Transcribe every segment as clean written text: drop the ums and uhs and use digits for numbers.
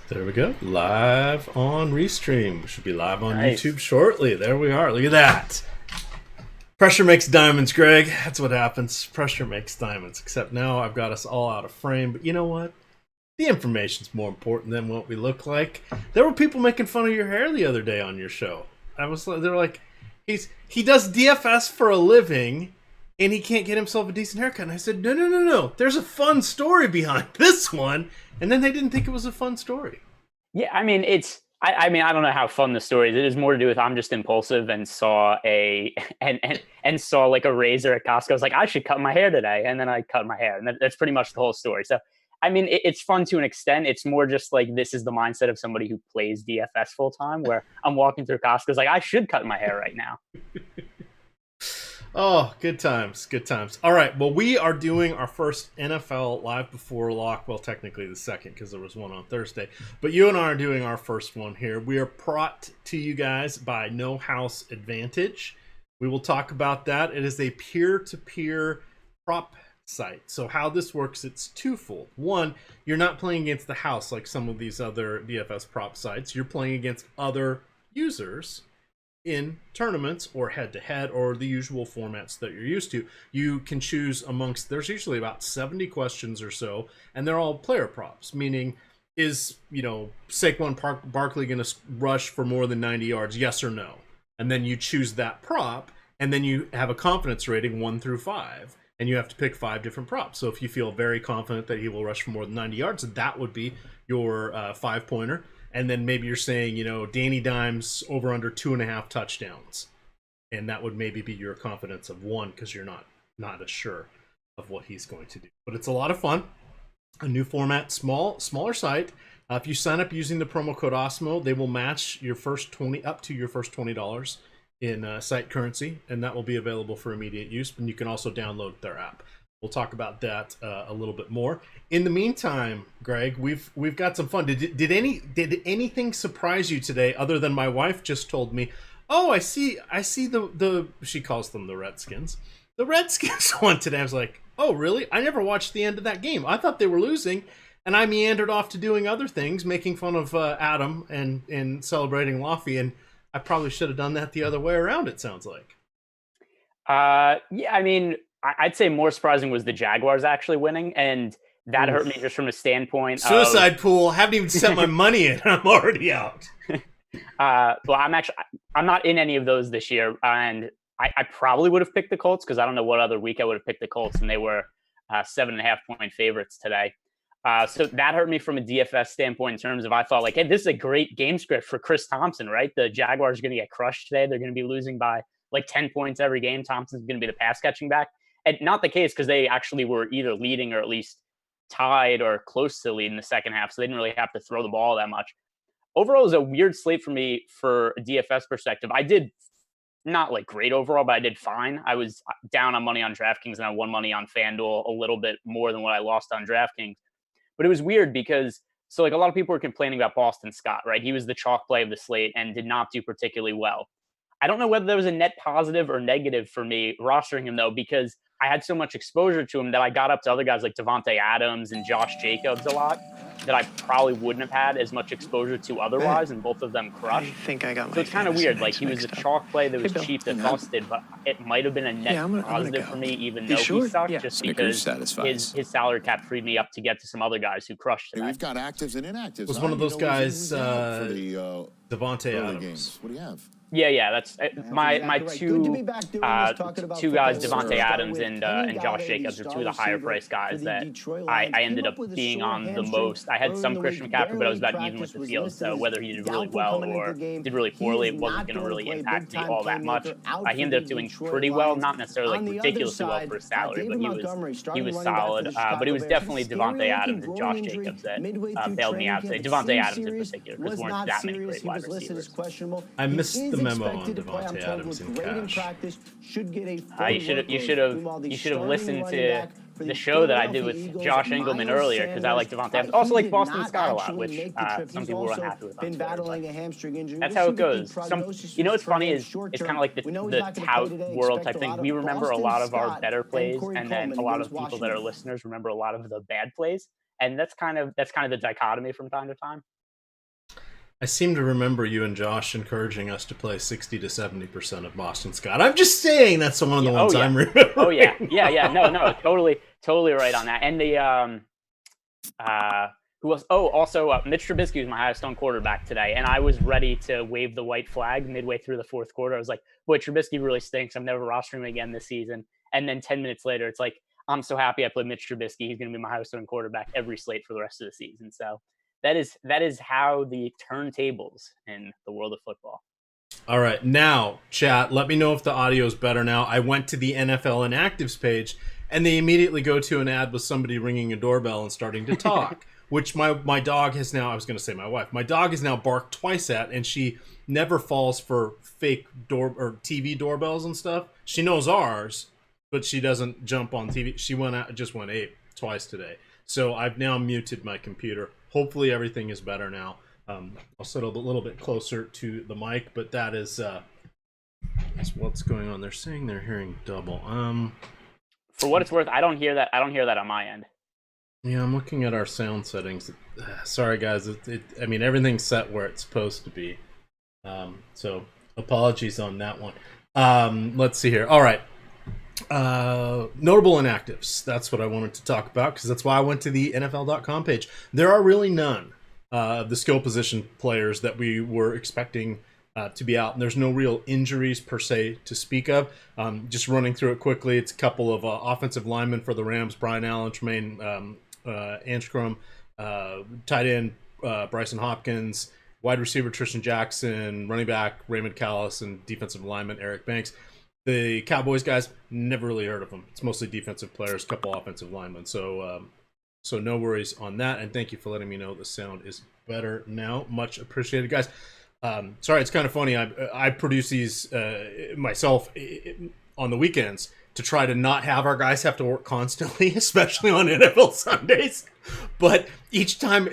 There we go. Live on Restream. We should be live on Nice. YouTube shortly. There we are. Look at that. Pressure makes diamonds, Greg. That's what happens. Pressure makes diamonds. Except now I've got us all out of frame. But you know what? The information's more important than what we look like. There were people making fun of your hair the other day on your show. They were like, he does DFS for a living and he can't get himself a decent haircut. And I said, no. There's a fun story behind this one. And then they didn't think it was a fun story. Yeah, I mean, I don't know how fun the story is. It is more to do with I'm just impulsive and saw and saw like a razor at Costco. I was like, I should cut my hair today, and then I cut my hair, and that's pretty much the whole story. So, I mean, it's fun to an extent. It's more just like this is the mindset of somebody who plays DFS full time, where I'm walking through Costco, like I should cut my hair right now. Oh, good times, good times. All right, well, we are doing our first NFL Live Before Lock. Well, technically the second because there was one on Thursday. But you and I are doing our first one here. We are brought to you guys by No House Advantage. We will talk about that. It is a peer-to-peer prop site. So how this works, it's twofold. One, you're not playing against the house like some of these other DFS prop sites. You're playing against other users in tournaments or head-to-head or the usual formats that you're used to. You can choose amongst, there's usually about 70 questions or so, and they're all player props, meaning is, Saquon Barkley going to rush for more than 90 yards, yes or no? And then you choose that prop, and then you have a confidence rating 1 through 5, and you have to pick 5 different props. So if you feel very confident that he will rush for more than 90 yards, that would be your 5-pointer. And then maybe you're saying, Danny Dimes over under 2.5 touchdowns. And that would maybe be your confidence of 1 because you're not as sure of what he's going to do. But it's a lot of fun. A new format, smaller site. If you sign up using the promo code Awesemo, they will match your first up to your first $20 in site currency. And that will be available for immediate use. And you can also download their app. We'll talk about that a little bit more. In the meantime, Greg, we've got some fun. Did anything surprise you today other than my wife just told me, "Oh, I see the she calls them the Redskins. The Redskins won today." I was like, "Oh, really? I never watched the end of that game. I thought they were losing." And I meandered off to doing other things, making fun of Adam and celebrating Laffy, and I probably should have done that the other way around, it sounds like. Yeah, I mean, I'd say more surprising was the Jaguars actually winning, and that hurt me just from a standpoint Suicide pool. Haven't even set my money in. I'm already out. Well, I'm not in any of those this year, and I probably would have picked the Colts because I don't know what other week I would have picked the Colts, and they were 7.5-point favorites today. So that hurt me from a DFS standpoint in terms of I thought like, hey, this is a great game script for Chris Thompson, right? The Jaguars are going to get crushed today. They're going to be losing by like 10 points every game. Thompson's going to be the pass catching back. And not the case because they actually were either leading or at least tied or close to lead in the second half. So they didn't really have to throw the ball that much. Overall, it was a weird slate for me for a DFS perspective. I did not like great overall, but I did fine. I was down on money on DraftKings and I won money on FanDuel a little bit more than what I lost on DraftKings. But it was weird because, so like a lot of people were complaining about Boston Scott, right? He was the chalk play of the slate and did not do particularly well. I don't know whether there was a net positive or negative for me rostering him, though, because I had so much exposure to him that I got up to other guys like Devontae Adams and Josh Jacobs a lot that I probably wouldn't have had as much exposure to otherwise, and both of them crushed. I think I got my So it's kind of weird. Like, he was a chalk play that was cheap that busted, but it might have been a net positive for me, even though he sucked, just because his salary cap freed me up to get to some other guys who crushed today. We've got actives and inactives. Was one of those guys Devontae Adams? Games. What do you have? Yeah, that's my two guys, Devontae Adams and Josh Jacobs, are two of the higher priced guys that I ended up being on the most. I had some Christian McCaffrey, but I was about even with the field. So whether he did really well or did really poorly, it wasn't going to really impact me all that much. He ended up doing pretty well, not necessarily like ridiculously well for his salary, but he was solid. But it was definitely Devontae Adams and Josh Jacobs that bailed me out today. Devontae Adams in particular, because there weren't that many great wide receivers. I missed the memo on Devontae Adams in cash. You should have listened to the show that I did with Josh Engelman earlier because I like Devontae Adams. Also like Boston Scott a lot, which some people were unhappy with on Twitter. That's how it goes. What's funny is it's kind of like the tout world type thing. We remember a lot of our better plays, and then a lot of people that are listeners remember a lot of the bad plays, and that's kind of the dichotomy from time to time. I seem to remember you and Josh encouraging us to play 60 to 70% of Boston Scott. I'm just saying that's one of the ones I'm remembering. Oh yeah. No, totally right on that. And the who else? Oh, also Mitch Trubisky was my highest owned quarterback today, and I was ready to wave the white flag midway through the fourth quarter. I was like, "Boy, Trubisky really stinks. I'm never rostering him again this season." And then 10 minutes later, it's like, "I'm so happy I played Mitch Trubisky. He's going to be my highest owned quarterback every slate for the rest of the season." So that is how the turntables in the world of football. All right, now chat. Let me know if the audio is better now. I went to the NFL inactives page, and they immediately go to an ad with somebody ringing a doorbell and starting to talk. Which my dog has now, I was going to say my wife, my dog has now barked twice at, and she never falls for fake door or TV doorbells and stuff. She knows ours, but she doesn't jump on TV. She just went ape twice today. So I've now muted my computer. Hopefully everything is better now. I'll sit a little bit closer to the mic, but that's what's going on. They're saying they're hearing double. For what it's worth, I don't hear that on my end. Yeah, I'm looking at our sound settings. Sorry, guys. I mean, everything's set where it's supposed to be. So apologies on that one. Let's see here. All right. Notable inactives. That's what I wanted to talk about because that's why I went to the NFL.com page. There are really none of the skill position players that we were expecting to be out. And there's no real injuries per se to speak of. Just running through it quickly, it's a couple of offensive linemen for the Rams, Brian Allen, Tremaine Anstrom, tight end Bryson Hopkins, wide receiver Tristan Jackson, running back Raymond Callis, and defensive lineman Eric Banks. The Cowboys guys, never really heard of them. It's mostly defensive players, a couple offensive linemen. So no worries on that. And thank you for letting me know the sound is better now. Much appreciated, guys. Sorry, it's kind of funny. I produce these myself on the weekends to try to not have our guys have to work constantly, especially on NFL Sundays. But each time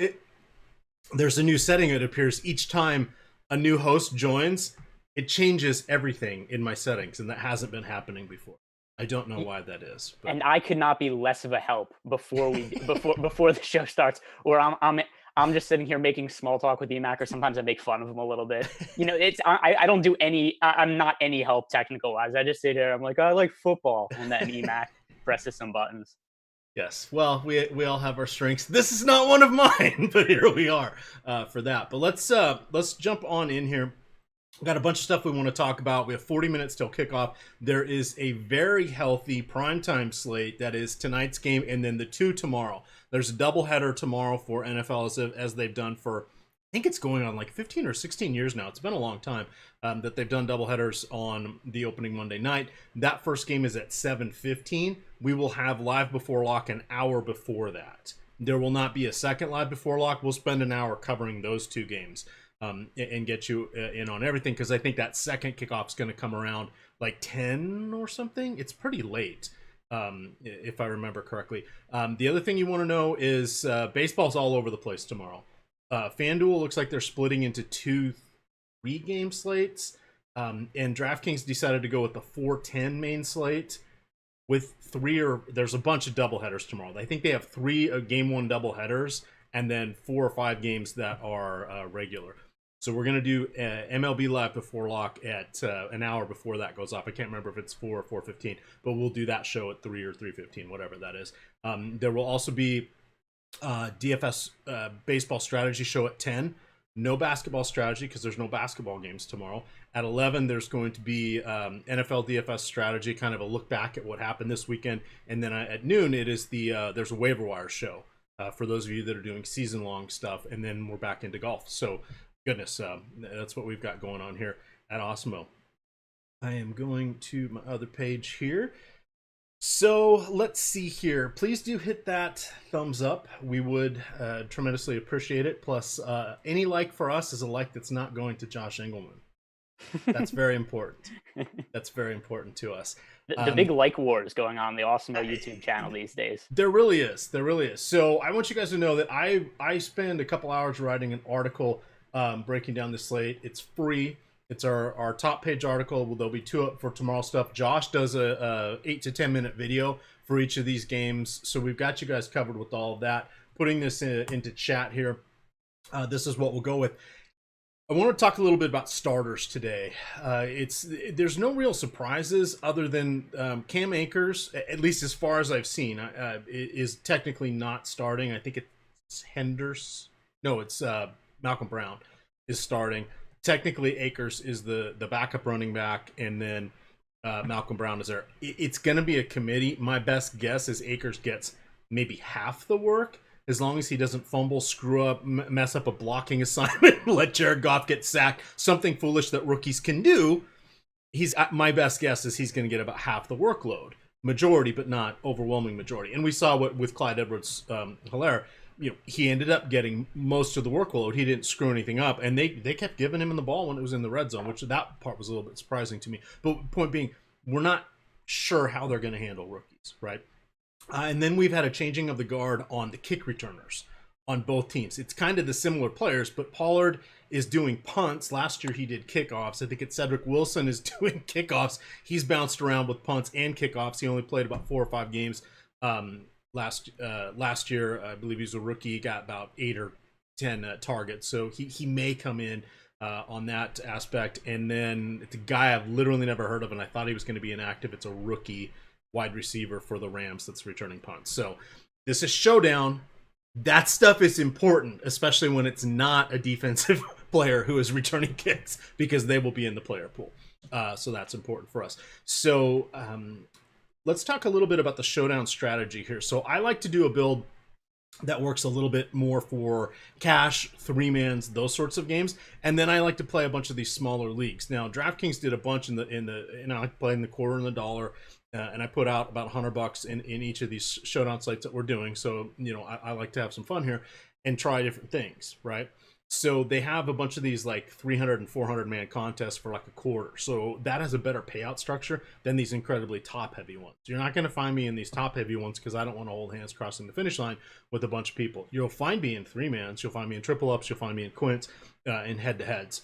there's a new setting, it appears each time a new host joins, it changes everything in my settings, and that hasn't been happening before. I don't know why that is. But. And I could not be less of a help before the show starts, or I'm just sitting here making small talk with EMac, or sometimes I make fun of him a little bit. I don't do any. I'm not any help technical wise. I just sit here. I'm like, I like football, and then EMac presses some buttons. Yes. Well, we all have our strengths. This is not one of mine, but here we are for that. But let's jump on in here. We've got a bunch of stuff we want to talk about. We have 40 minutes till kickoff. There is a very healthy primetime slate that is tonight's game and then the two tomorrow. There's a doubleheader tomorrow for NFL as they've done for, I think it's going on like 15 or 16 years now. It's been a long time that they've done doubleheaders on the opening Monday night. That first game is at 7:15. We will have live before lock an hour before that. There will not be a second live before lock. We'll spend an hour covering those two games. And get you in on everything because I think that second kickoff is going to come around like 10 or something. It's pretty late, if I remember correctly. The other thing you want to know is baseball's all over the place tomorrow. FanDuel looks like they're splitting into 2 3-game slates, and DraftKings decided to go with the 4-10 main slate with there's a bunch of doubleheaders tomorrow. I think they have 3 game 1 doubleheaders and then 4 or 5 games that are regular. So we're going to do MLB Live before lock at an hour before that goes off. I can't remember if it's 4 or 4:15, but we'll do that show at 3 or 3:15, whatever that is. There will also be DFS Baseball Strategy show at 10. No basketball strategy because there's no basketball games tomorrow. At 11, there's going to be NFL DFS Strategy, kind of a look back at what happened this weekend. And then at noon, it is there's a waiver wire show for those of you that are doing season-long stuff. And then we're back into golf. So goodness, that's what we've got going on here at Awesemo. I am going to my other page here. So let's see here. Please do hit that thumbs up. We would tremendously appreciate it. Plus, any like for us is a like that's not going to Josh Engelman. That's very important. That's very important to us. The big like war is going on the Awesemo YouTube channel these days. There really is. There really is. So I want you guys to know that I spend a couple hours writing an article breaking down the slate. It's free. It's our top page article. There'll be 2 for tomorrow stuff. Josh does a 8 to 10 minute video for each of these games. So we've got you guys covered with all of that. Putting this into chat here. This is what we'll go with. I want to talk a little bit about starters today. There's no real surprises other than Cam Akers, at least as far as I've seen, is technically not starting. I think it's Henders. No, it's Malcolm Brown is starting. Technically, Akers is the backup running back, and then Malcolm Brown is there. It's going to be a committee. My best guess is Akers gets maybe half the work, as long as he doesn't fumble, screw up, mess up a blocking assignment, let Jared Goff get sacked, something foolish that rookies can do. My best guess is he's going to get about half the workload, majority, but not overwhelming majority. And we saw what with Clyde Edwards-Helaire, he ended up getting most of the workload. He didn't screw anything up, and they kept giving him the ball when it was in the red zone, which that part was a little bit surprising to me. But point being, we're not sure how they're going to handle rookies, right? And then we've had a changing of the guard on the kick returners on both teams. It's kind of the similar players, but Pollard is doing punts. Last year he did kickoffs. I think it's Cedric Wilson is doing kickoffs. He's bounced around with punts and kickoffs. He only played about 4 or 5 games last year. I believe he's a rookie. He got about 8 or 10 targets. So he may come in on that aspect. And then it's a guy I've literally never heard of, and I thought he was going to be inactive. It's a rookie wide receiver for the Rams that's returning punts. So this is Showdown. That stuff is important, especially when it's not a defensive player who is returning kicks, because they will be in the player pool. So that's important for us. So let's talk a little bit about the Showdown strategy here. So I like to do a build that works a little bit more for cash, 3-mans, those sorts of games. And then I like to play a bunch of these smaller leagues. Now, DraftKings did a bunch I like playing the quarter and the dollar. And I put out about $100 in each of these Showdown sites that we're doing. So, I like to have some fun here and try different things, right? So they have a bunch of these like 300 and 400 man contests for like a quarter. So that has a better payout structure than these incredibly top heavy ones. You're not going to find me in these top heavy ones because I don't want to hold hands crossing the finish line with a bunch of people. You'll find me in 3-mans. You'll find me in triple ups. You'll find me in quints, in head to heads.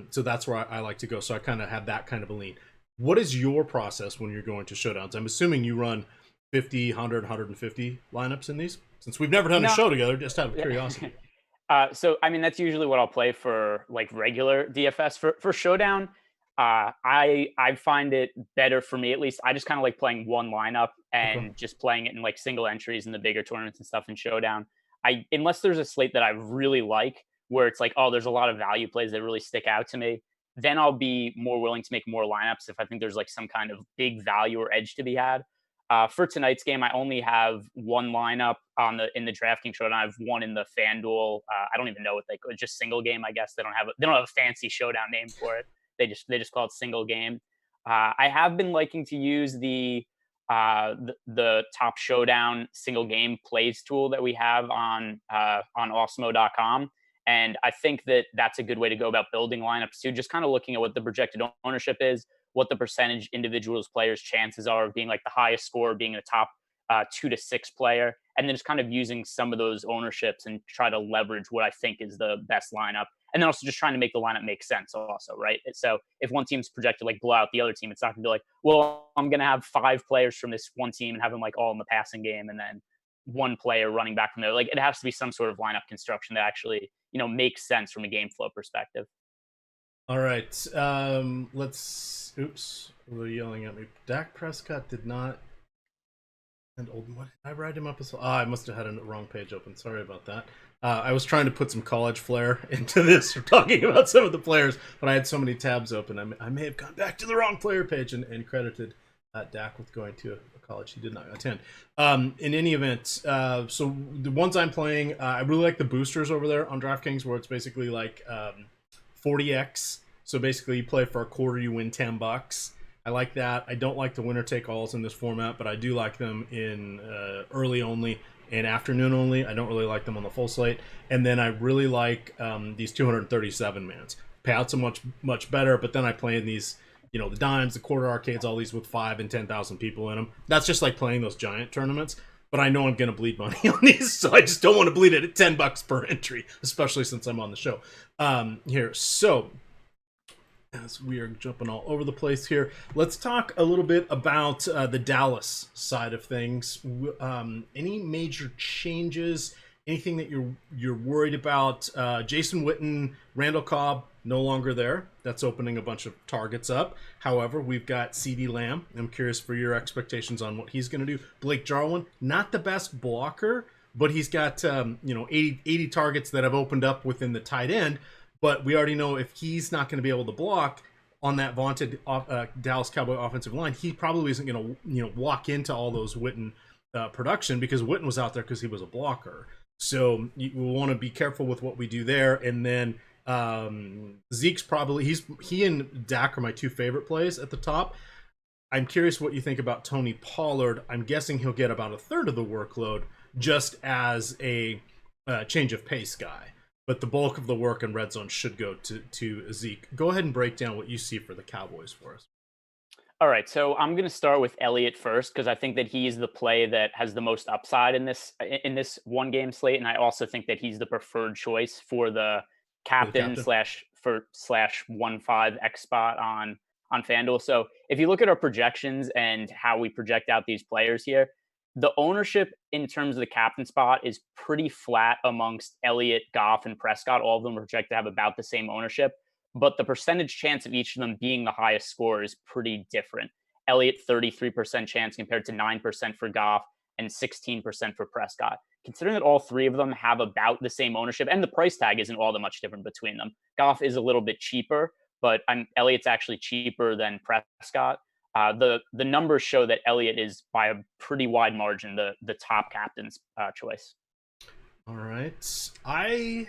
So that's where I like to go. So I kind of have that kind of a lean. What is your process when you're going to Showdowns? I'm assuming you run 50, 100, 150 lineups in these, since we've never done a show together, just out of curiosity. So, I mean, that's usually what I'll play for like regular DFS. For Showdown, I find it better for me, at least. I just kind of like playing one lineup and just playing it in like single entries in the bigger tournaments and stuff in Showdown. Unless there's a slate that I really like, where it's like, oh, there's a lot of value plays that really stick out to me, then I'll be more willing to make more lineups if I think there's like some kind of big value or edge to be had. For tonight's game, I only have one lineup in the DraftKings Showdown. I have one in the FanDuel. I don't even know what just single game. I guess they don't have a fancy Showdown name for it. They just call it single game. I have been liking to use the Top Showdown single game plays tool that we have on Awesemo.com. And I think that that's a good way to go about building lineups too. Just kind of looking at what the projected ownership is, what the percentage individuals players' chances are of being like the highest scorer, being a top 2 to 6 player, and then just kind of using some of those ownerships and try to leverage what I think is the best lineup. And then also just trying to make the lineup make sense also, right? So if one team's projected like blow out the other team, it's not going to be like, well, I'm going to have 5 players from this one team and have them like all in the passing game and then one player running back from there. Like it has to be some sort of lineup construction that actually, makes sense from a game flow perspective. All right. Oops. They're yelling at me. Dak Prescott did not. And what did I write him up as well? I must have had a wrong page open. Sorry about that. I was trying to put some college flair into this for talking about some of the players, but I had so many tabs open. I may have gone back to the wrong player page and credited Dak with going to a college he did not attend. In any event, so the ones I'm playing, I really like the boosters over there on DraftKings, where it's basically like 40x. So basically, you play for a quarter, you win $10. I like that. I don't like the winner take alls in this format, but I do like them in early only and afternoon only. I don't really like them on the full slate. And then I really like these 237 mans. Payouts are much better, but then I play in these, the dimes, the quarter arcades, all these with 5 and 10,000 people in them. That's just like playing those giant tournaments. But I know I'm going to bleed money on these, so I just don't want to bleed it at $10 per entry, especially since I'm on the show here. So, as we are jumping all over the place here, let's talk a little bit about the Dallas side of things. Any major changes? Anything that you're worried about? Jason Witten, Randall Cobb, no longer there. That's opening a bunch of targets up. However, we've got CeeDee Lamb. I'm curious for your expectations on what he's going to do. Blake Jarwin, not the best blocker, but he's got 80 targets that have opened up within the tight end. But we already know if he's not going to be able to block on that vaunted Dallas Cowboy offensive line, he probably isn't going to walk into all those Witten production, because Witten was out there because he was a blocker. So we want to be careful with what we do there. And then Zeke's probably he and Dak are my two favorite plays at the top. I'm curious what you think about Tony Pollard. I'm guessing he'll get about a third of the workload just as a change of pace guy. But the bulk of the work in red zone should go to Zeke. Go ahead and break down what you see for the Cowboys for us. All right, so I'm going to start with Elliott first, because I think that he's the play that has the most upside in this one game slate, and I also think that he's the preferred choice for the captain slash 1.5 X spot on FanDuel. So if you look at our projections and how we project out these players here, the ownership in terms of the captain spot is pretty flat amongst Elliott, Goff, and Prescott. All of them are projected to have about the same ownership, but the percentage chance of each of them being the highest score is pretty different. Elliott, 33% chance compared to 9% for Goff and 16% for Prescott. Considering that all three of them have about the same ownership, and the price tag isn't all that much different between them. Goff is a little bit cheaper, but Elliott's actually cheaper than Prescott. The numbers show that Elliott is by a pretty wide margin the top captain's choice. All right. I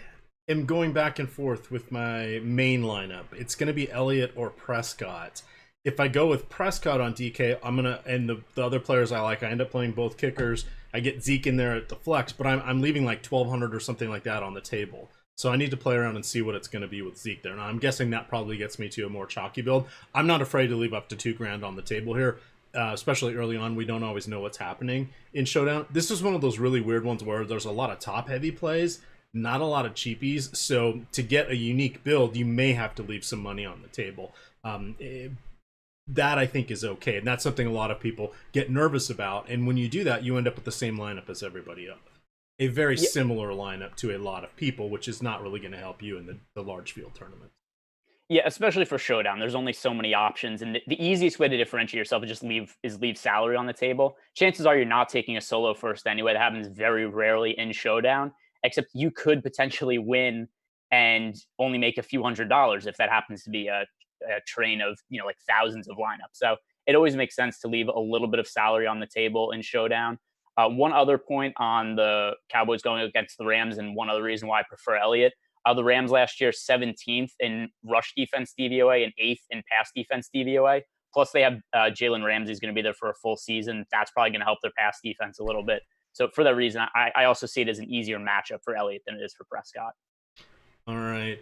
am going back and forth with my main lineup. It's going to be Elliott or Prescott. If I go with Prescott on DK, I'm going to, and the other players I like, I end up playing both kickers. I get Zeke in there at the flex, but I'm leaving like 1,200 or something like that on the table. So I need to play around and see what it's going to be with Zeke there. Now, I'm guessing that probably gets me to a more chalky build. I'm not afraid to leave up to $2,000 on the table here, especially early on. We don't always know what's happening in Showdown. This is one of those really weird ones where there's a lot of top-heavy plays, not a lot of cheapies. So to get a unique build, you may have to leave some money on the table. That I think is okay. And that's something a lot of people get nervous about. And when you do that, you end up with the same lineup as everybody else. A very similar lineup to a lot of people, which is not really going to help you in the large field tournament. Yeah, especially for Showdown. There's only so many options. And the easiest way to differentiate yourself is just leave salary on the table. Chances are you're not taking a solo first anyway. That happens very rarely in Showdown, except you could potentially win and only make a few $100s if that happens to be a train of like thousands of lineups. So it always makes sense to leave a little bit of salary on the table in Showdown. One other point on the Cowboys going against the Rams, and one other reason why I prefer Elliott. The Rams last year 17th in rush defense DVOA and 8th in pass defense DVOA. Plus they have Jalen Ramsey's going to be there for a full season. That's probably going to help their pass defense a little bit. So for that reason, I also see it as an easier matchup for Elliott than it is for Prescott. All right.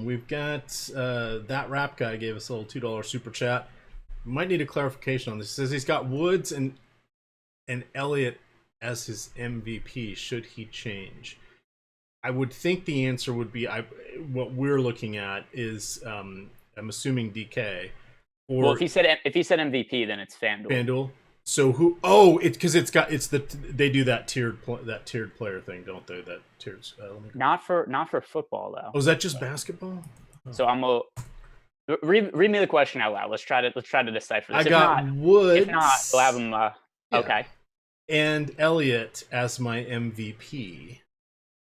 We've got that rap guy gave us a little $2 super chat. Might need a clarification on this. It says he's got Woods and Elliott as his MVP. Should he change? I would think the answer would be what we're looking at is I'm assuming DK. Well, if he said MVP, then it's FanDuel. FanDuel. So who? Oh, it's because they do that tiered player thing, don't they? That tiered. Not for football though. Oh, is that just basketball? Oh. So I'm gonna read me the question out loud. Let's try to decipher this. I got Woods. If not, we'll have him. Okay. And Elliott as my MVP.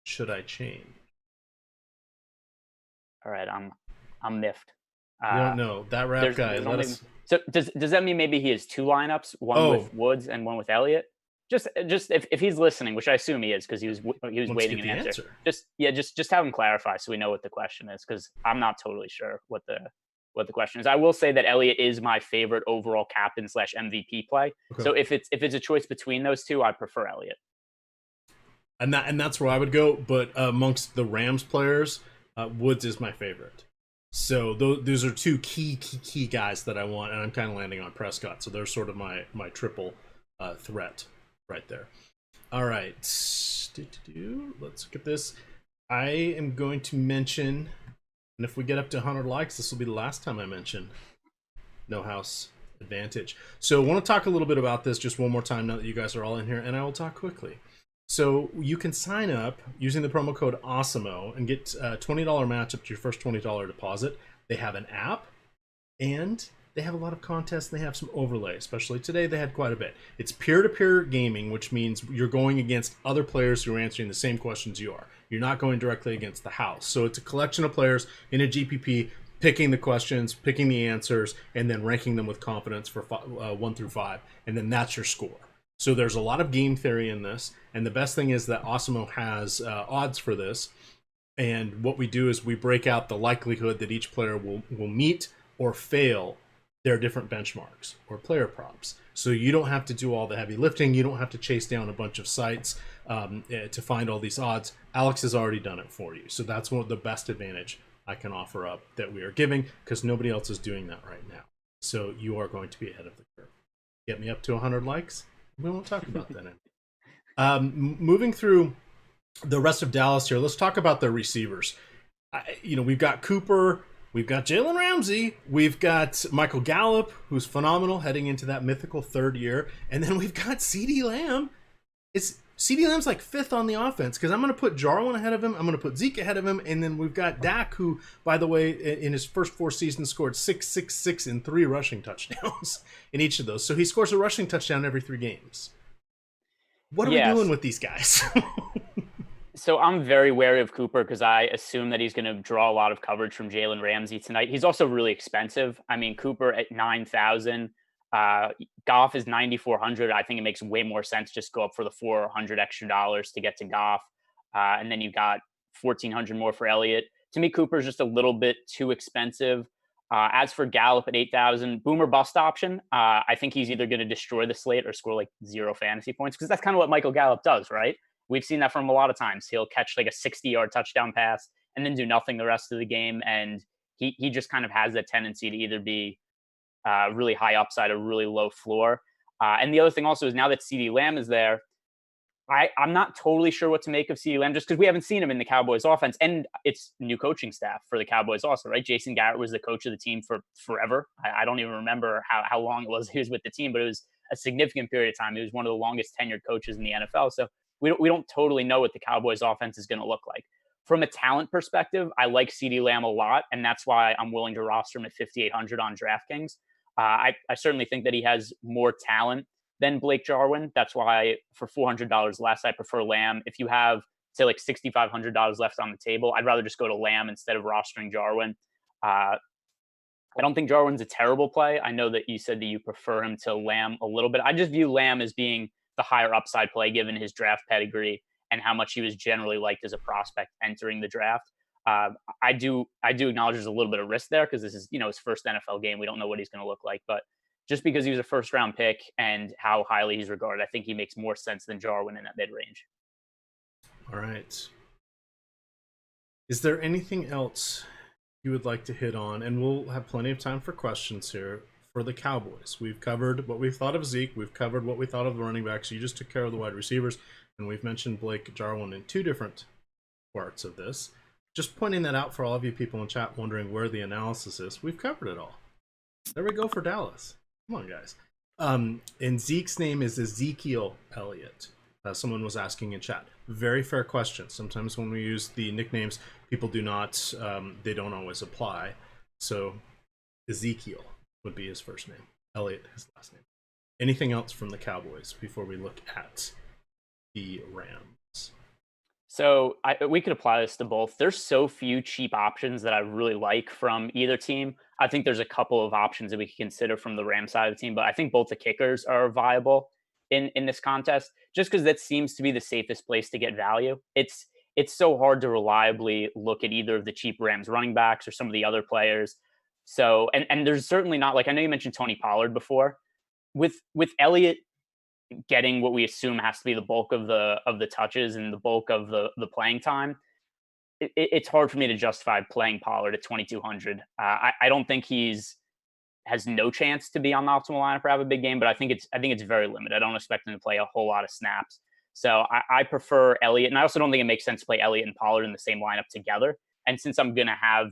Should I change? All right, I'm miffed. I don't know. That rap guy. So does that mean maybe he has two lineups, one with Woods and one with Elliott? Just if he's listening, which I assume he is because he was waiting an answer. Just have him clarify so we know what the question is, because I'm not totally sure what the question is. I will say that Elliott is my favorite overall captain / MVP play. Okay. So if it's a choice between those two, I prefer Elliott. And that's where I would go. But amongst the Rams players, Woods is my favorite. So those are two key guys that I want, and I'm kind of landing on Prescott. So they're sort of my triple threat right there. All right, let's look at this. I am going to mention, and if we get up to 100 likes, this will be the last time I mention No House Advantage. So I want to talk a little bit about this just one more time now that you guys are all in here, and I will talk quickly. So you can sign up using the promo code Awesemo and get a $20 match up to your first $20 deposit. They have an app, and they have a lot of contests. They have some overlay, especially today. They had quite a bit. It's peer-to-peer gaming, which means you're going against other players who are answering the same questions you are. You're not going directly against the house. So it's a collection of players in a GPP picking the questions, picking the answers, and then ranking them with confidence for 1 through 5, and then that's your score. So there's a lot of game theory in this, and the best thing is that Awesemo has odds for this. And what we do is we break out the likelihood that each player will meet or fail their different benchmarks or player props. So you don't have to do all the heavy lifting. You don't have to chase down a bunch of sites to find all these odds. Alex has already done it for you. So that's one of the best advantage I can offer up that we are giving, because nobody else is doing that right now. So you are going to be ahead of the curve. Get me up to 100 likes. We won't talk about that anymore. Moving through the rest of Dallas here, let's talk about the receivers. We've got Cooper, we've got Jalen Ramsey, we've got Michael Gallup, who's phenomenal heading into that mythical third year, and then we've got CeeDee Lamb. CeeDee Lamb's like fifth on the offense, because I'm going to put Jarwin ahead of him, I'm going to put Zeke ahead of him, and then we've got Dak, who, by the way, in his first 4 seasons scored 6 and 3 rushing touchdowns in each of those. So he scores a rushing touchdown every 3 games. What are we doing with these guys? So I'm very wary of Cooper, because I assume that he's going to draw a lot of coverage from Jalen Ramsey tonight. He's also really expensive. I mean, Cooper at 9,000. Goff is 9,400. I think it makes way more sense just go up for the $400 extra to get to Goff. And then you've got 1,400 more for Elliott. To me, Cooper's just a little bit too expensive. As for Gallup at 8,000, boomer bust option. I think he's either going to destroy the slate or score like 0 fantasy points, because that's kind of what Michael Gallup does, right? We've seen that from him a lot of times. He'll catch like a 60-yard touchdown pass and then do nothing the rest of the game. And he just kind of has that tendency to either be really high upside or really low floor. And the other thing also is, now that CeeDee Lamb is there, I'm not totally sure what to make of CeeDee Lamb, just because we haven't seen him in the Cowboys offense. And it's new coaching staff for the Cowboys also, right? Jason Garrett was the coach of the team for forever. I don't even remember how long it was he was with the team, but it was a significant period of time. He was one of the longest tenured coaches in the NFL. So we don't totally know what the Cowboys offense is going to look like. From a talent perspective, I like CeeDee Lamb a lot, and that's why I'm willing to roster him at 5,800 on DraftKings. I certainly think that he has more talent than Blake Jarwin. That's why for $400 less, I prefer Lamb. If you have, say, like $6,500 left on the table, I'd rather just go to Lamb instead of rostering Jarwin. I don't think Jarwin's a terrible play. I know that you said that you prefer him to Lamb a little bit. I just view Lamb as being the higher upside play, given his draft pedigree and how much he was generally liked as a prospect entering the draft. I do acknowledge there's a little bit of risk there, because this is, his first NFL game. We don't know what he's going to look like, but just because he was a first round pick and how highly he's regarded, I think he makes more sense than Jarwin in that mid range. All right. Is there anything else you would like to hit on? And we'll have plenty of time for questions here for the Cowboys. We've covered what we thought of Zeke. We've covered what we thought of the running backs. You just took care of the wide receivers, and we've mentioned Blake Jarwin in 2 different parts of this. Just pointing that out for all of you people in chat wondering where the analysis is. We've covered it all. There we go for Dallas. Come on, guys. And Zeke's name is Ezekiel Elliott. Someone was asking in chat. Very fair question. Sometimes when we use the nicknames, people do not, they don't always apply. So Ezekiel would be his first name. Elliott, his last name. Anything else from the Cowboys before we look at the Rams? So we could apply this to both. There's so few cheap options that I really like from either team. I think there's a couple of options that we can consider from the Rams side of the team, but I think both the kickers are viable in this contest, just because that seems to be the safest place to get value. It's so hard to reliably look at either of the cheap Rams running backs or some of the other players. So, and there's certainly not, like, I know you mentioned Tony Pollard before. With Elliott getting what we assume has to be the bulk of the touches and the bulk of the playing time, it's hard for me to justify playing Pollard at 2,200. I don't think has no chance to be on the optimal lineup or have a big game, but I think it's very limited. I don't expect him to play a whole lot of snaps. So I prefer Elliott, and I also don't think it makes sense to play Elliott and Pollard in the same lineup together. And since I'm gonna have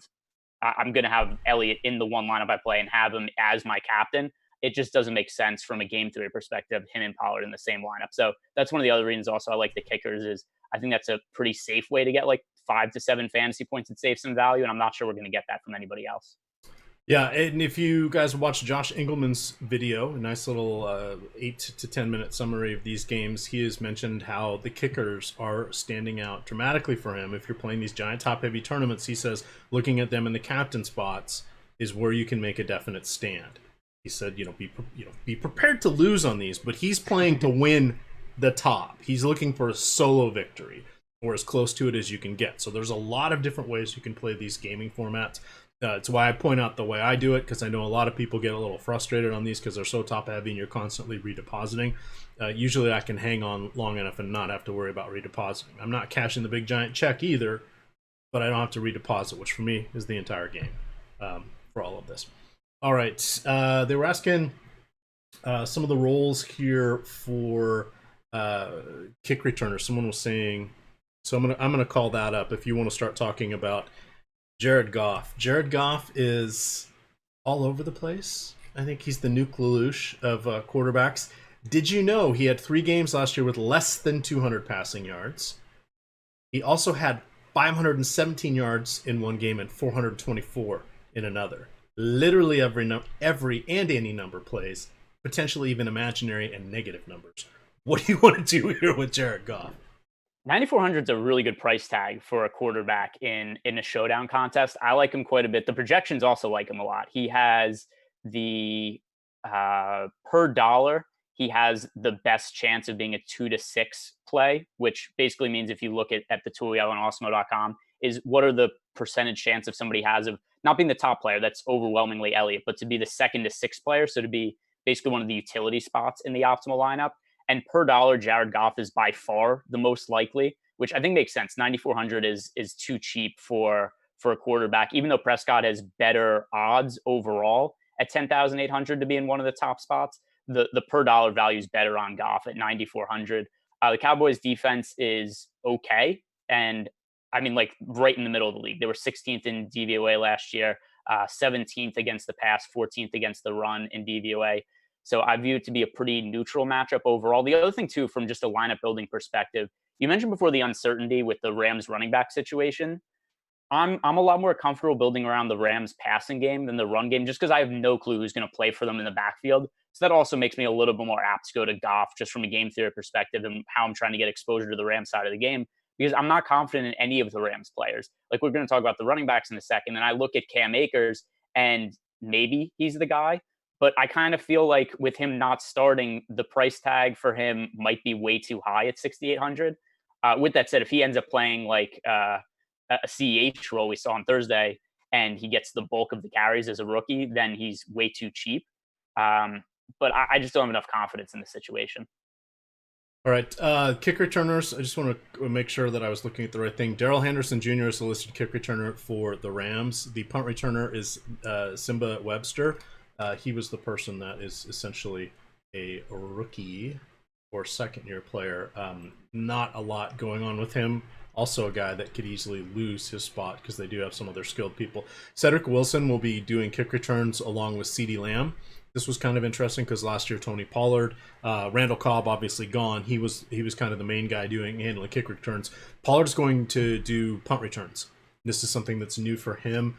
Elliott in the one lineup I play and have him as my captain, it just doesn't make sense from a game theory perspective, him and Pollard in the same lineup. So that's one of the other reasons also I like the kickers is I think that's a pretty safe way to get like 5 to 7 fantasy points and save some value. And I'm not sure we're going to get that from anybody else. Yeah, and if you guys watch Josh Engelman's video, a nice little 8 to 10 minute summary of these games, he has mentioned how the kickers are standing out dramatically for him. If you're playing these giant top-heavy tournaments, he says looking at them in the captain spots is where you can make a definite stand. He said, be prepared to lose on these, but he's playing to win the top. He's looking for a solo victory or as close to it as you can get. So there's a lot of different ways you can play these gaming formats. It's why I point out the way I do it, because I know a lot of people get a little frustrated on these because they're so top heavy and you're constantly redepositing. Usually I can hang on long enough and not have to worry about redepositing. I'm not cashing the big giant check either, but I don't have to redeposit, which for me is the entire game for all of this. All right, they were asking some of the roles here for kick returners. Someone was saying, so I'm gonna call that up if you want to start talking about Jared Goff. Jared Goff is all over the place. I think he's the Nuke Lelouch of quarterbacks. Did you know he had 3 games last year with less than 200 passing yards? He also had 517 yards in one game and 424 in another. Literally every and any number plays, potentially even imaginary and negative numbers. What do you want to do here with Jared Goff? 9,400 is a really good price tag for a quarterback in a showdown contest. I like him quite a bit. The projections also like him a lot. He has the per dollar, he has the best chance of being a 2 to 6 play, which basically means if you look at the tool we have on Awesemo.com, is what are the percentage chance if somebody has of not being the top player, that's overwhelmingly Elliott, but to be the 2nd to 6th player. So to be basically one of the utility spots in the optimal lineup. And per dollar, Jared Goff is by far the most likely, which I think makes sense. 9,400 is too cheap for a quarterback, even though Prescott has better odds overall at 10,800 to be in one of the top spots. The per dollar value is better on Goff at 9,400. The Cowboys defense is okay. And I mean, like right in the middle of the league. They were 16th in DVOA last year, 17th against the pass, 14th against the run in DVOA. So I view it to be a pretty neutral matchup overall. The other thing, too, from just a lineup building perspective, you mentioned before the uncertainty with the Rams running back situation. I'm a lot more comfortable building around the Rams passing game than the run game, just because I have no clue who's going to play for them in the backfield. So that also makes me a little bit more apt to go to Goff just from a game theory perspective and how I'm trying to get exposure to the Rams side of the game, because I'm not confident in any of the Rams players. Like, we're going to talk about the running backs in a second, and I look at Cam Akers, and maybe he's the guy. But I kind of feel like with him not starting, the price tag for him might be way too high at 6,800. With that said, if he ends up playing like a CEH role we saw on Thursday and he gets the bulk of the carries as a rookie, then he's way too cheap. But I just don't have enough confidence in the situation. All right, kick returners. I just want to make sure that I was looking at the right thing. Darrell Henderson Jr. is the listed kick returner for the Rams. The punt returner is Simba Webster. He was the person that is essentially a rookie or second-year player. Not a lot going on with him. Also a guy that could easily lose his spot because they do have some other skilled people. Cedric Wilson will be doing kick returns along with CeeDee Lamb. This was kind of interesting because last year Tony Pollard, Randall Cobb obviously gone. He was kind of the main guy handling kick returns. Pollard's going to do punt returns. This is something that's new for him.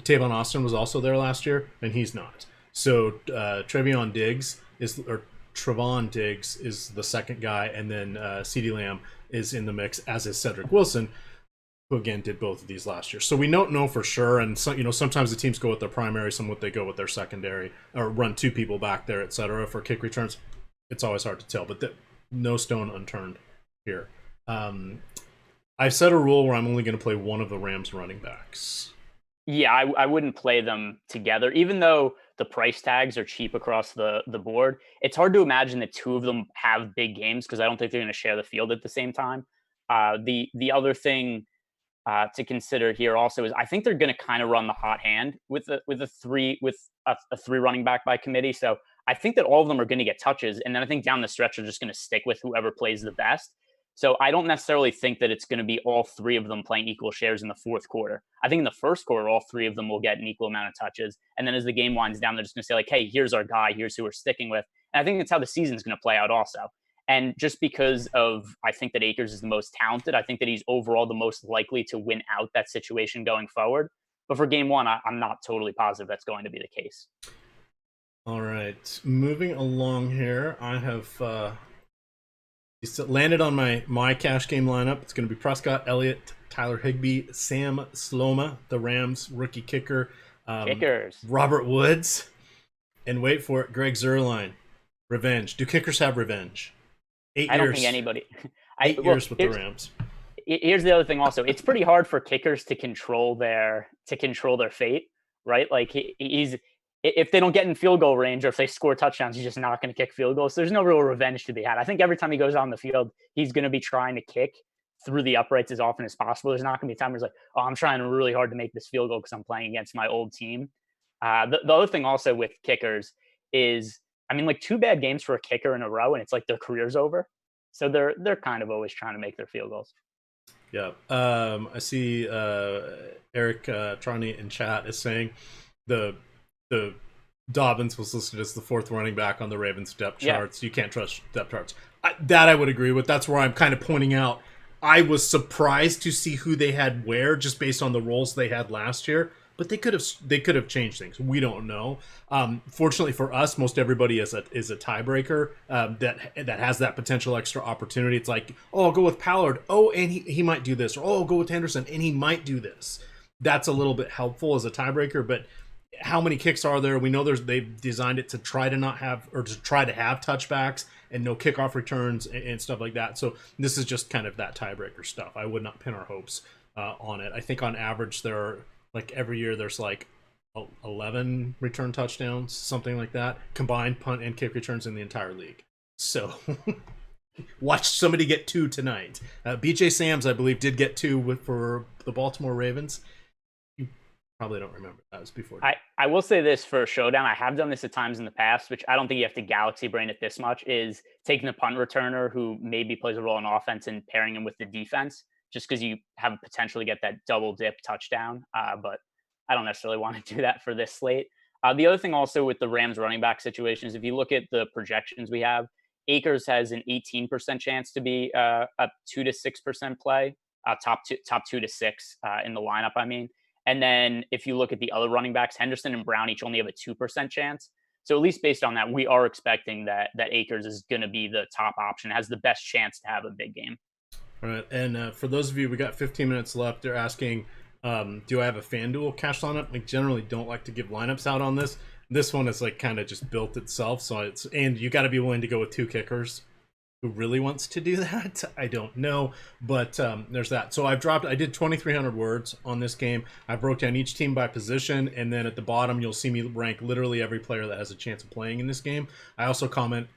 Tavon Austin was also there last year, and he's not. So Trevon Diggs is the second guy, and then CeeDee Lamb is in the mix, as is Cedric Wilson, who again did both of these last year. So we don't know for sure, and sometimes the teams go with their primary, somewhat they go with their secondary, or run 2 people back there, etc. For kick returns. It's always hard to tell, but no stone unturned here. I've set a rule where I'm only going to play one of the Rams running backs. Yeah, I wouldn't play them together, even though the price tags are cheap across the board. It's hard to imagine that 2 of them have big games because I don't think they're going to share the field at the same time. The other thing to consider here also is I think they're going to kind of run the hot hand with a 3 running back by committee. So I think that all of them are going to get touches, and then I think down the stretch they're just going to stick with whoever plays the best. So I don't necessarily think that it's going to be all three of them playing equal shares in the fourth quarter. I think in the first quarter, all three of them will get an equal amount of touches. And then as the game winds down, they're just going to say like, hey, here's our guy. Here's who we're sticking with. And I think that's how the season's going to play out also. And just because of, I think that Akers is the most talented, I think that he's overall the most likely to win out that situation going forward. But for game one, I'm not totally positive that's going to be the case. All right. Moving along here, I have landed on my cash game lineup. It's going to be Prescott, Elliott, Tyler Higbee, Sam Sloma, the Rams rookie kicker, Kickers, Robert Woods, and wait for it, Greg Zuerlein. Revenge. Do kickers have revenge? 8 years. I don't think anybody. 8 years with the Rams. Here's the other thing. Also, it's pretty hard for kickers to control their fate, right? Like he's if they don't get in field goal range or if they score touchdowns, he's just not going to kick field goals. So there's no real revenge to be had. I think every time he goes on the field, he's going to be trying to kick through the uprights as often as possible. There's not going to be a time where he's like, oh, I'm trying really hard to make this field goal because I'm playing against my old team. The other thing also with kickers is, I mean, like 2 bad games for a kicker in a row, and it's like their career's over. So they're kind of always trying to make their field goals. Yeah. I see Eric Trani in chat is saying the Dobbins was listed as the 4th running back on the Ravens depth charts. You can't trust depth charts. That I would agree with. That's where I'm kind of pointing out. I was surprised to see who they had where just based on the roles they had last year. But they could have changed things. We don't know. Fortunately for us, most everybody is a tiebreaker that has that potential extra opportunity. It's like, oh, I'll go with Pollard. Oh, and he might do this. Or oh, I'll go with Henderson, and he might do this. That's a little bit helpful as a tiebreaker. But how many kicks are there? We know they've designed it to try to not have or to try to have touchbacks and no kickoff returns and stuff like that. So this is just kind of that tiebreaker stuff. I would not pin our hopes on it. I think on average there are. Like every year there's like 11 return touchdowns, something like that, combined punt and kick returns in the entire league. So watch somebody get 2 tonight. BJ Sams, I believe, did get 2 for the Baltimore Ravens. You probably don't remember. That was before. I will say this for Showdown. I have done this at times in the past, which I don't think you have to galaxy brain it this much, is taking the punt returner who maybe plays a role in offense and pairing him with the defense. Just because you have potentially get that double dip touchdown. But I don't necessarily want to do that for this slate. The other thing also with the Rams running back situation is if you look at the projections we have, Akers has an 18% chance to be a 2 to 6% play, top 2 to 6 in the lineup, I mean. And then if you look at the other running backs, Henderson and Brown each only have a 2% chance. So at least based on that, we are expecting that Akers is going to be the top option, has the best chance to have a big game. All right, and for those of you, we got 15 minutes left. They're asking, do I have a FanDuel cash lineup? I generally don't like to give lineups out on this. This one is like kind of just built itself, and you got to be willing to go with 2 kickers. Who really wants to do that? I don't know, but there's that. So I did 2,300 words on this game. I broke down each team by position, and then at the bottom you'll see me rank literally every player that has a chance of playing in this game. I also comment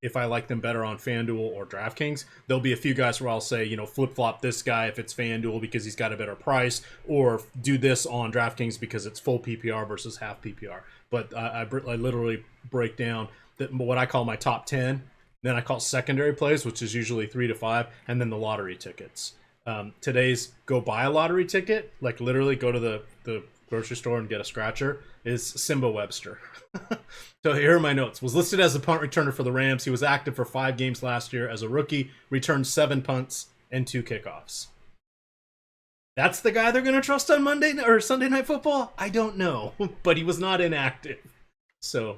if I like them better on FanDuel or DraftKings. There'll be a few guys where I'll say, flip-flop this guy if it's FanDuel because he's got a better price, or do this on DraftKings because it's full PPR versus half PPR. But I literally break down what I call my top 10. Then I call secondary plays, which is usually 3 to 5, and then the lottery tickets. Today's go buy a lottery ticket, like literally go to the grocery store and get a scratcher, is Simba Webster. So here are my notes. Was listed as a punt returner for the Rams. He was active for 5 games last year as a rookie, returned 7 punts and 2 kickoffs. That's the guy they're going to trust on Monday or Sunday Night Football? I don't know, but he was not inactive. So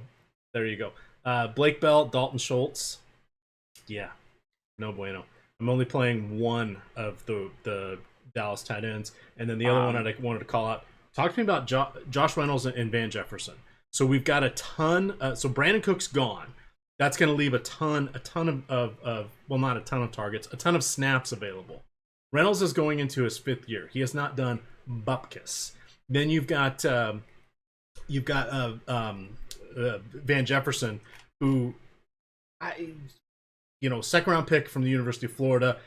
there you go. Blake Bell, Dalton Schultz. Yeah, no bueno. I'm only playing one of the Dallas tight ends, and then the other one I wanted to call out. Talk to me about Josh Reynolds and Van Jefferson. So we've got a ton. So Brandon Cook's gone. That's going to leave a ton of well, not a ton of targets, a ton of snaps available. Reynolds is going into his 5th year. He has not done bupkis. Then you've got Van Jefferson, who second round pick from the University of Florida,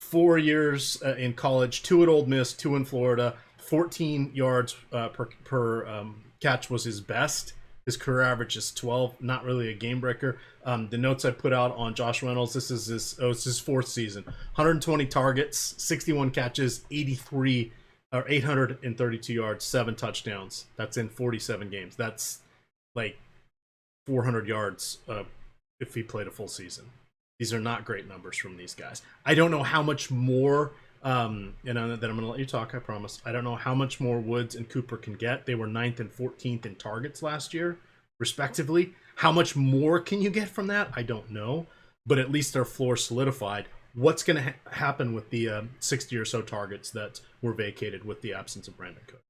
4 years in college, 2 at Ole Miss, 2 in Florida, 14 yards per catch was his best His career average is 12, not really a game breaker. The notes I put out on Josh Reynolds, it's his fourth season. 120 targets, 61 catches, 832 yards, 7 touchdowns. That's in 47 games. That's like 400 yards if he played a full season. These are not great numbers from these guys. I don't know how much more, and then I'm going to let you talk, I promise. I don't know how much more Woods and Cooper can get. They were 9th and 14th in targets last year, respectively. How much more can you get from that? I don't know, but at least their floor solidified. What's going to happen with the 60 or so targets that were vacated with the absence of Brandon Cook?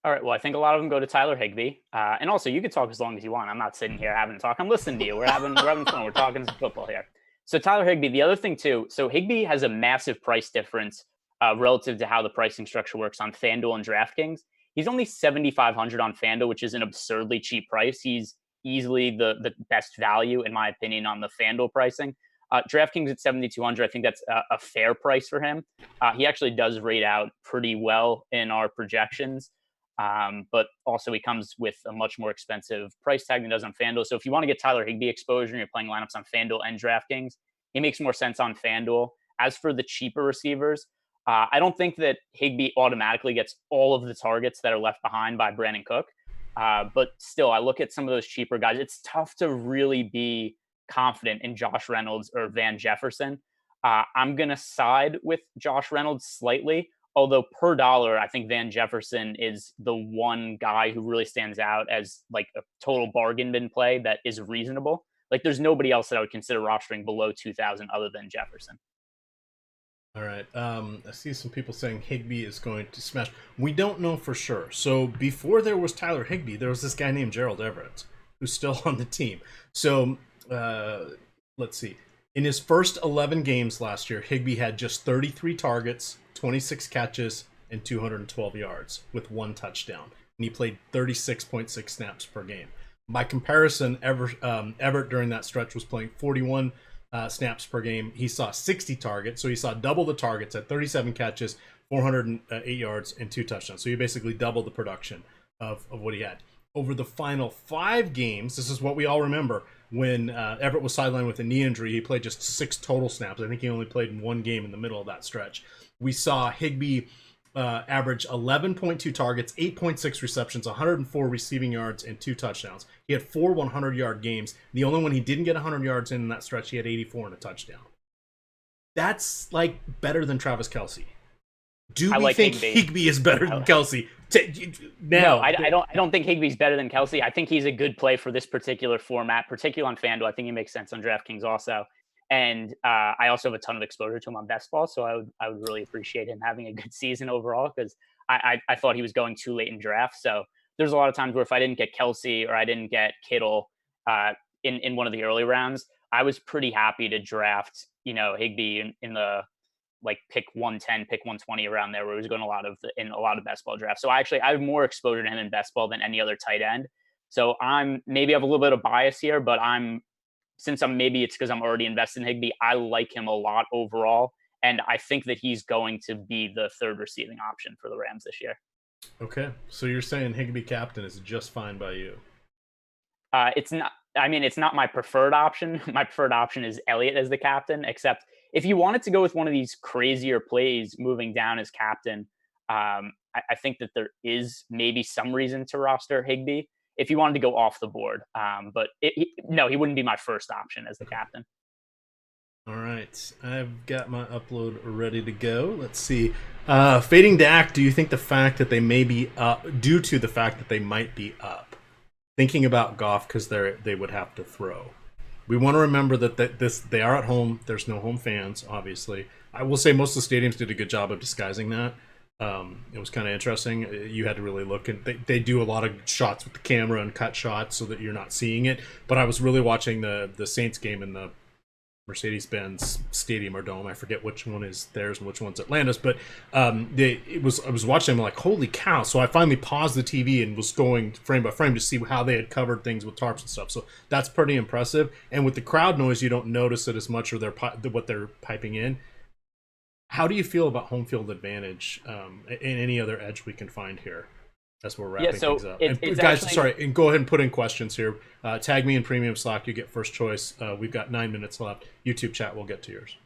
All right. Well, I think a lot of them go to Tyler Higbee. And also, you can talk as long as you want. I'm not sitting here having a talk. I'm listening to you. We're having fun. We're talking some football here. So Tyler Higbee, the other thing too, so Higbee has a massive price difference relative to how the pricing structure works on FanDuel and DraftKings. He's only $7,500 on FanDuel, which is an absurdly cheap price. He's easily the best value, in my opinion, on the FanDuel pricing. DraftKings at $7,200, I think that's a fair price for him. He actually does rate out pretty well in our projections, but also he comes with a much more expensive price tag than he does on FanDuel. So if you want to get Tyler Higbee exposure and you're playing lineups on FanDuel and DraftKings, he makes more sense on FanDuel. As for the cheaper receivers, I don't think that Higbee automatically gets all of the targets that are left behind by Brandon Cook. But still, I look at some of those cheaper guys. It's tough to really be confident in Josh Reynolds or Van Jefferson. I'm going to side with Josh Reynolds slightly, although per dollar, I think Van Jefferson is the one guy who really stands out as like a total bargain bin play that is reasonable. Like there's nobody else that I would consider rostering below 2,000 other than Jefferson. All right. I see some people saying Higbee is going to smash. We don't know for sure. So before there was Tyler Higbee, there was this guy named Gerald Everett, who's still on the team. So let's see. In his first 11 games last year, Higbee had just 33 targets, 26 catches, and 212 yards with 1 touchdown. And he played 36.6 snaps per game. By comparison, Everett during that stretch was playing 41 snaps per game. He saw 60 targets, so he saw double the targets at 37 catches, 408 yards, and 2 touchdowns. So he basically doubled the production of what he had. Over the final 5 games, this is what we all remember, when Everett was sidelined with a knee injury, he played just 6 total snaps. I think he only played in 1 game in the middle of that stretch. We saw Higbee average 11.2 targets, 8.6 receptions, 104 receiving yards, and 2 touchdowns. He had 4 100-yard games. The only one he didn't get 100 yards in that stretch, he had 84 and a touchdown. That's like better than Travis Kelce. Do we think Higbee is better than Kelce? No, I don't think Higbee's better than Kelce. I think he's a good play for this particular format, particularly on FanDuel. I think he makes sense on DraftKings also. And I also have a ton of exposure to him on best ball, so I would really appreciate him having a good season overall because I thought he was going too late in draft. So there's a lot of times where if I didn't get Kelce or I didn't get Kittle in one of the early rounds, I was pretty happy to draft Higbee in the like pick 110, pick 120 around there, where he was going in a lot of best ball drafts. So I have more exposure to him in best ball than any other tight end. So I'm maybe have a little bit of bias here, but maybe it's because I'm already invested in Higbee. I like him a lot overall, and I think that he's going to be the third receiving option for the Rams this year. Okay, so you're saying Higbee captain is just fine by you? It's not. I mean, it's not my preferred option. My preferred option is Elliott as the captain, except if you wanted to go with one of these crazier plays moving down as captain, I think that there is maybe some reason to roster Higbee if you wanted to go off the board. But he wouldn't be my first option as the captain. All right. I've got my upload ready to go. Let's see. Fading Dak, do you think the fact that they may be up, due to the fact that they might be up, thinking about Goff because they would have to throw? We want to remember that they are at home. There's no home fans, obviously. I will say most of the stadiums did a good job of disguising that. It was kind of interesting. You had to really look, and they do a lot of shots with the camera and cut shots so that you're not seeing it. But I was really watching the Saints game in the Mercedes-Benz Stadium or Dome. I forget which one is theirs and which one's Atlanta's. But I was watching them like, holy cow. So I finally paused the TV and was going frame by frame to see how they had covered things with tarps and stuff. So that's pretty impressive. And with the crowd noise, you don't notice it as much, or what they're piping in. How do you feel about home field advantage and any other edge we can find here? As we're wrapping things up. It's guys, actually, sorry, and go ahead and put in questions here. Tag me in Premium Slack. You get first choice. We've got 9 minutes left. YouTube chat, we'll get to yours.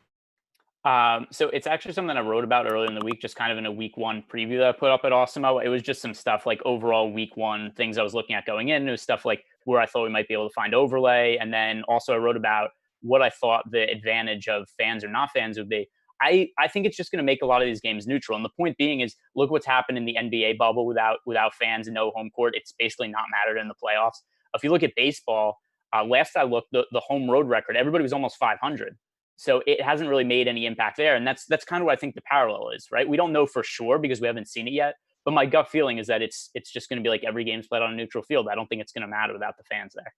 So it's actually something I wrote about earlier in the week, just kind of in a week one preview that I put up at Awesemo. It was just some stuff like overall week one things I was looking at going in. It was stuff like where I thought we might be able to find overlay. And then also I wrote about what I thought the advantage of fans or not fans would be. I think it's just going to make a lot of these games neutral. And the point being is, look what's happened in the NBA bubble without fans and no home court. It's basically not mattered in the playoffs. If you look at baseball, last I looked, the home road record, everybody was almost 500. So it hasn't really made any impact there. And that's kind of what I think the parallel is, right? We don't know for sure because we haven't seen it yet. But my gut feeling is that it's just going to be like every game's played on a neutral field. I don't think it's going to matter without the fans there.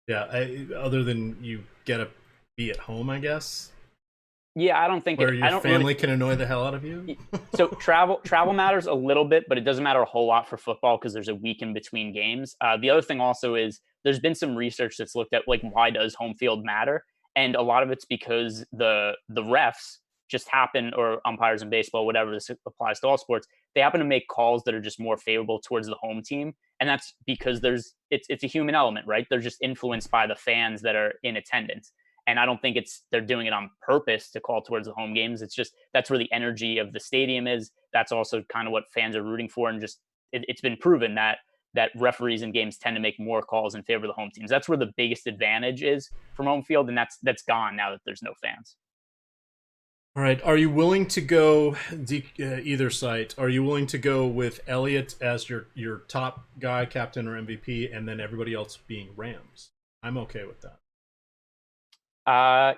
Yeah, other than you get to be at home, I guess. Yeah, I don't think where your family can annoy the hell out of you. So travel matters a little bit, but it doesn't matter a whole lot for football because there's a week in between games. The other thing also is there's been some research that's looked at like why does home field matter, and a lot of it's because the refs just happen, or umpires in baseball, whatever, this applies to all sports, they happen to make calls that are just more favorable towards the home team, and that's because it's a human element, right? They're just influenced by the fans that are in attendance. And I don't think they're doing it on purpose to call towards the home games. It's just that's where the energy of the stadium is. That's also kind of what fans are rooting for. And just it's been proven that referees in games tend to make more calls in favor of the home teams. That's where the biggest advantage is from home field, and that's gone now that there's no fans. All right. Are you willing to go either site? Are you willing to go with Elliott as your top guy, captain or MVP, and then everybody else being Rams? I'm okay with that.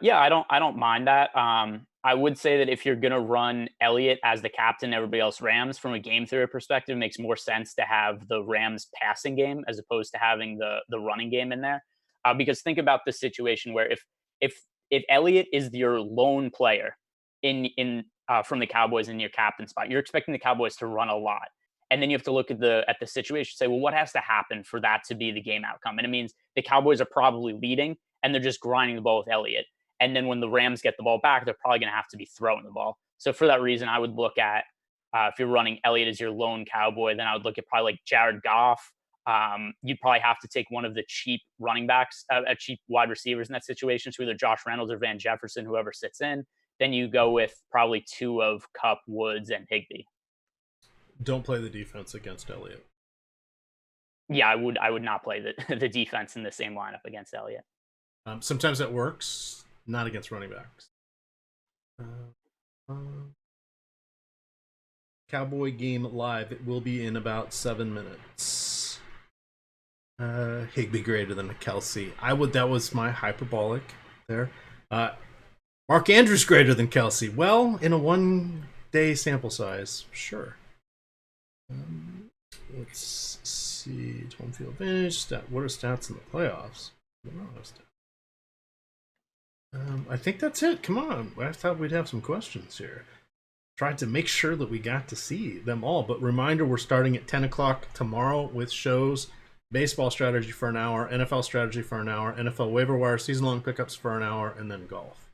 Yeah, I don't mind that. I would say that if you're going to run Elliott as the captain, everybody else Rams, from a game theory perspective, it makes more sense to have the Rams passing game as opposed to having the running game in there. Because think about the situation where if Elliott is your lone player in from the Cowboys in your captain spot, you're expecting the Cowboys to run a lot. And then you have to look at the situation and say, well, what has to happen for that to be the game outcome? And it means the Cowboys are probably leading and they're just grinding the ball with Elliott. And then when the Rams get the ball back, they're probably going to have to be throwing the ball. So for that reason, I would look at, if you're running Elliott as your lone Cowboy, then I would look at probably like Jared Goff. You'd probably have to take one of the cheap running backs, cheap wide receivers in that situation. So either Josh Reynolds or Van Jefferson, whoever sits in. Then you go with probably two of Kupp, Woods, and Higbee. Don't play the defense against Elliott. Yeah, I would not play the defense in the same lineup against Elliott. Sometimes that works, not against running backs. Cowboy game live. It will be in about 7 minutes. Higbee greater than Kelsey. That was my hyperbolic there. Mark Andrews greater than Kelsey. Well, in a 1 day sample size, sure. Let's see. Home field advantage. What are stats in the playoffs? I think that's it. Come on. I thought we'd have some questions here. Tried to make sure that we got to see them all. But reminder, we're starting at 10 o'clock tomorrow with shows. Baseball strategy for an hour, NFL strategy for an hour, NFL waiver wire, season-long pickups for an hour, and then golf.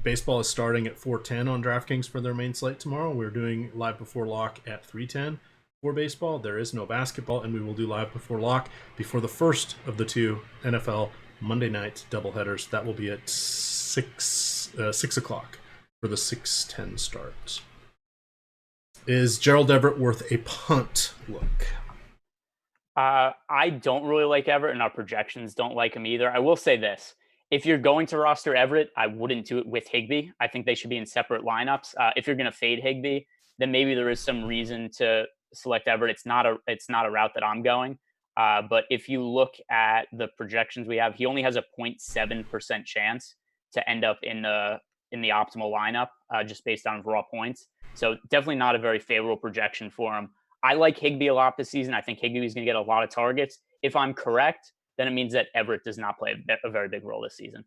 Baseball is starting at 4:10 on DraftKings for their main slate tomorrow. We're doing live before lock at 3:10 for baseball. There is no basketball, and we will do live before lock before the first of the two NFL Monday night doubleheaders. That will be at 6 o'clock for the 6:10 start. Is Gerald Everett worth a punt look? I don't really like Everett, and our projections don't like him either. I will say this. If you're going to roster Everett, I wouldn't do it with Higbee. I think they should be in separate lineups. If you're going to fade Higbee, then maybe there is some reason to select Everett. It's not a route that I'm going. But if you look at the projections we have, he only has a 0.7% chance to end up in the optimal lineup, just based on raw points. So definitely not a very favorable projection for him. I like Higbee a lot this season. I think Higbee is going to get a lot of targets. If I'm correct, then it means that Everett does not play a very big role this season.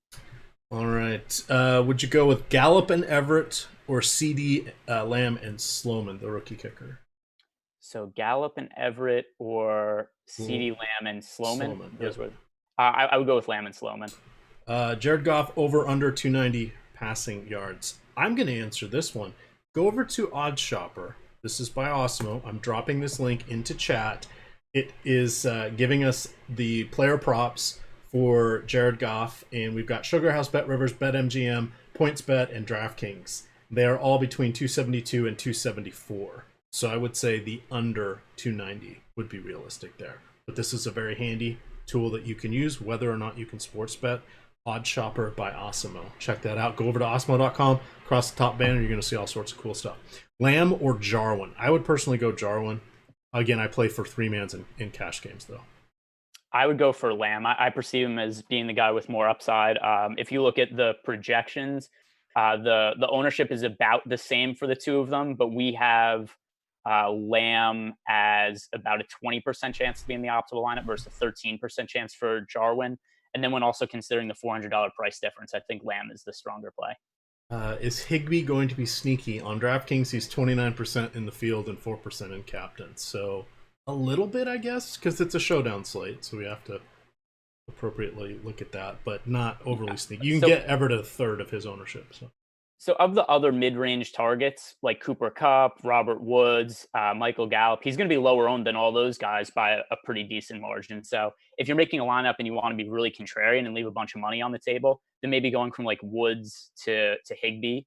All right. Would you go with Gallup and Everett or CD, Lamb, and Sloman, the rookie kicker? So Gallup and Everett or CD, Lamb, and Sloman? Yep. I would go with Lamb and Sloman. Jared Goff over under 290 passing yards. I'm going to answer this one. Go over to Odds Shopper This is by Awesemo. I'm dropping this link into chat. It is giving us the player props for Jared Goff, and we've got SugarHouse, BetRivers, BetMGM, PointsBet, and DraftKings. They are all between 272 and 274. So I would say the under 290 would be realistic there. But this is a very handy tool that you can use whether or not you can sports bet. Odd Shopper by Awesemo. Check that out. Go over to awesemo.com. Across the top banner, you're going to see all sorts of cool stuff. Lamb or Jarwin? I would personally go Jarwin. Again, I play for 3-mans in cash games, though. I would go for Lamb. I perceive him as being the guy with more upside. If you look at the projections, the ownership is about the same for the two of them, but we have Lamb as about a 20% chance to be in the optimal lineup versus a 13% chance for Jarwin. And then when also considering the $400 price difference, I think Lamb is the stronger play. Is Higbee going to be sneaky? On DraftKings, he's 29% in the field and 4% in captain. So a little bit, I guess, because it's a showdown slate. So we have to appropriately look at that, but not overly sneaky. You can get Everett a third of his ownership. So of the other mid-range targets, like Cooper Kupp, Robert Woods, Michael Gallup, he's going to be lower owned than all those guys by a pretty decent margin. So if you're making a lineup and you want to be really contrarian and leave a bunch of money on the table, then maybe going from like Woods to Higbee,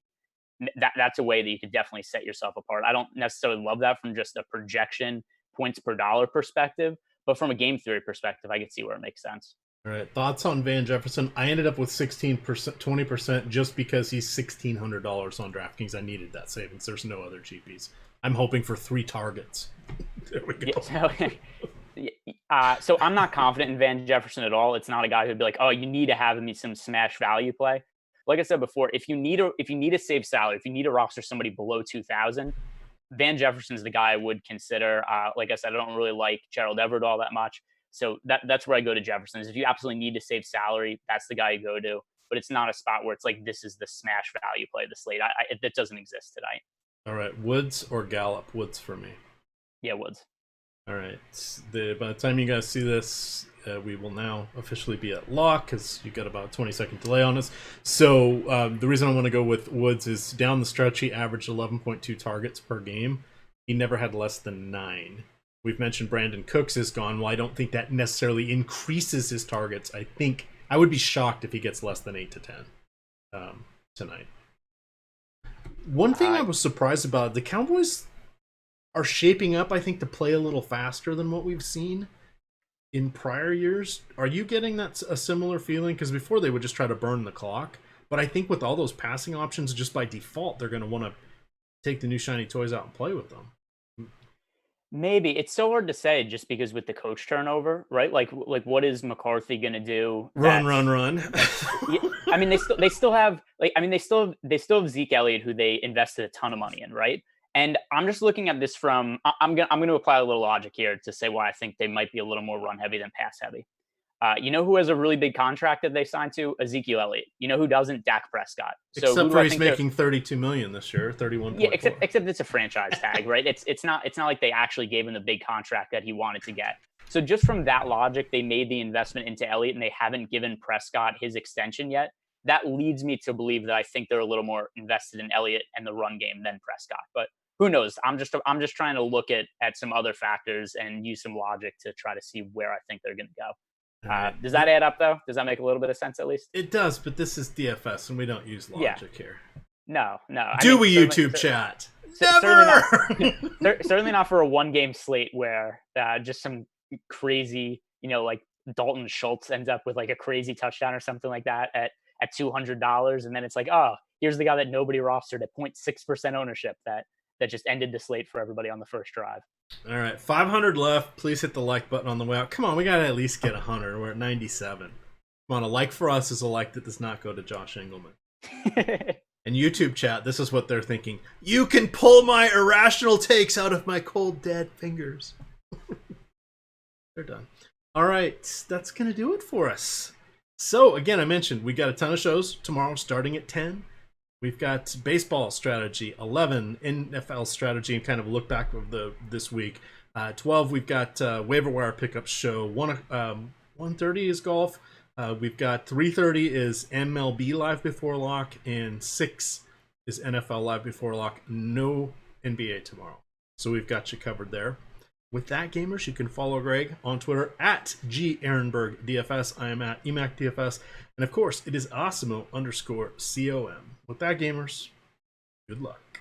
that's a way that you could definitely set yourself apart. I don't necessarily love that from just a projection points per dollar perspective, but from a game theory perspective, I could see where it makes sense. All right, thoughts on Van Jefferson? I ended up with 16%, 20% just because he's $1,600 on DraftKings. I needed that savings. There's no other GPs. I'm hoping for 3 targets. There we go. So I'm not confident in Van Jefferson at all. It's not a guy who'd be like, oh, you need to have him be some smash value play. Like I said before, if you need to save salary, if you need to roster somebody below 2,000, Van Jefferson's the guy I would consider. Like I said, I don't really like Gerald Everett all that much. So that's where I go to Jefferson. If you absolutely need to save salary, that's the guy you go to. But it's not a spot where it's like, this is the smash value play of the slate. It doesn't exist tonight. All right, Woods or Gallup? Woods for me. Yeah, Woods. All right. By the time you guys see this, we will now officially be at lock because you got about a 20-second delay on us. So the reason I want to go with Woods is down the stretch, he averaged 11.2 targets per game. He never had less than 9. We've mentioned Brandon Cooks is gone. Well, I don't think that necessarily increases his targets. I think I would be shocked if he gets less than 8 to 10 tonight. One thing I was surprised about, the Cowboys are shaping up, I think, to play a little faster than what we've seen in prior years. Are you getting that a similar feeling? Because before they would just try to burn the clock. But I think with all those passing options, just by default, they're going to want to take the new shiny toys out and play with them. Maybe. It's so hard to say just because with the coach turnover, right? Like what is McCarthy going to do? Run. I mean, they still have have Zeke Elliott, who they invested a ton of money in, right? And I'm just looking at this from I'm going to apply a little logic here to say why I think they might be a little more run heavy than pass heavy. You know who has a really big contract that they signed to? Ezekiel Elliott. You know who doesn't? Dak Prescott. So except for he's making $32 million this year, 31. Yeah, except it's a franchise tag, right? It's not like they actually gave him the big contract that he wanted to get. So just from that logic, they made the investment into Elliott, and they haven't given Prescott his extension yet. That leads me to believe that I think they're a little more invested in Elliott and the run game than Prescott. But who knows? I'm just trying to look at some other factors and use some logic to try to see where I think they're going to go. Does that add up, though? Does that make a little bit of sense, at least? It does, but this is DFS, and we don't use logic here. No. We YouTube chat? Never! Certainly not for a one-game slate where just some crazy, like Dalton Schultz ends up with like a crazy touchdown or something like that at $200, and then it's like, oh, here's the guy that nobody rostered at 0.6% ownership that just ended the slate for everybody on the first drive. All right, 500 left. Please hit the like button on the way out. Come on, we got to at least get 100. We're at 97. Come on, a like for us is a like that does not go to Josh Engelman. And YouTube chat, this is what they're thinking. You can pull my irrational takes out of my cold, dead fingers. They're done. All right, that's going to do it for us. So, again, I mentioned we got a ton of shows tomorrow starting at 10. We've got baseball strategy, 11 NFL strategy, and kind of a look back of this week. 12, we've got waiver wire pickup show. 1:30 is golf. We've got 3:30 is MLB live before lock, and 6 is NFL live before lock. No NBA tomorrow. So we've got you covered there. With that, gamers, you can follow Greg on Twitter at GEhrenbergDFS. I am at EMacDFS. And of course, it is Awesemo_COM. With that, gamers, good luck.